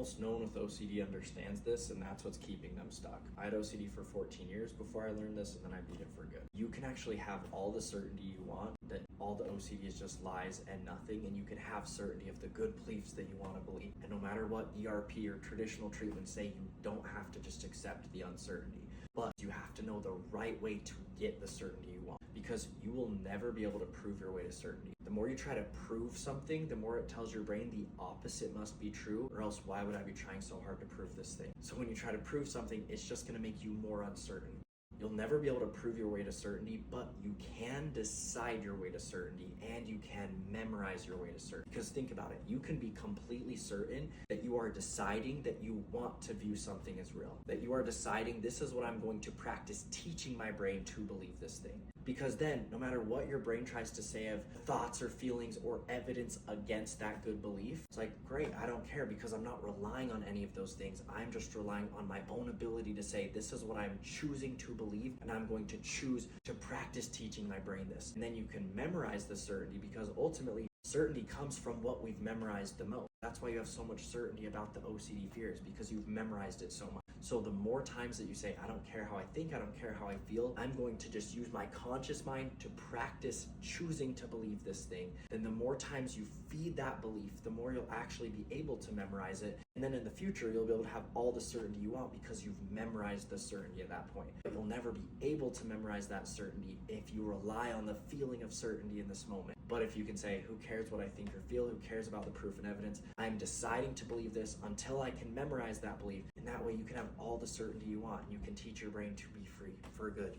Almost no one with OCD understands this, and that's what's keeping them stuck. I had OCD for 14 years before I learned this, and then I beat it for good. You can actually have all the certainty you want, that all the OCD is just lies and nothing, and you can have certainty of the good beliefs that you want to believe. And no matter what ERP or traditional treatments say, you don't have to just accept the uncertainty. But you have to know the right way to get the certainty you want, because you will never be able to prove your way to certainty. The more you try to prove something, the more it tells your brain the opposite must be true, or else why would I be trying so hard to prove this thing? So when you try to prove something, it's just going to make you more uncertain. You'll never be able to prove your way to certainty, but you can decide your way to certainty, and you can memorize your way to certainty. Because think about it, you can be completely certain that you are deciding that you want to view something as real, that you are deciding this is what I'm going to practice teaching my brain to believe this thing. Because then, no matter what your brain tries to say of thoughts or feelings or evidence against that good belief, it's like, great, I don't care, because I'm not relying on any of those things. I'm just relying on my own ability to say, this is what I'm choosing to believe, and I'm going to choose to practice teaching my brain this. And then you can memorize the certainty, because ultimately, certainty comes from what we've memorized the most. That's why you have so much certainty about the OCD fears, because you've memorized it so much. So the more times that you say, I don't care how I think, I don't care how I feel, I'm going to just use my conscious mind to practice choosing to believe this thing, then the more times you feed that belief, the more you'll actually be able to memorize it. And then in the future, you'll be able to have all the certainty you want, because you've memorized the certainty at that point. But you'll never be able to memorize that certainty if you rely on the feeling of certainty in this moment. But if you can say, who cares what I think or feel? Who cares about the proof and evidence? I'm deciding to believe this until I can memorize that belief. And that way you can have all the certainty you want. You can teach your brain to be free for good.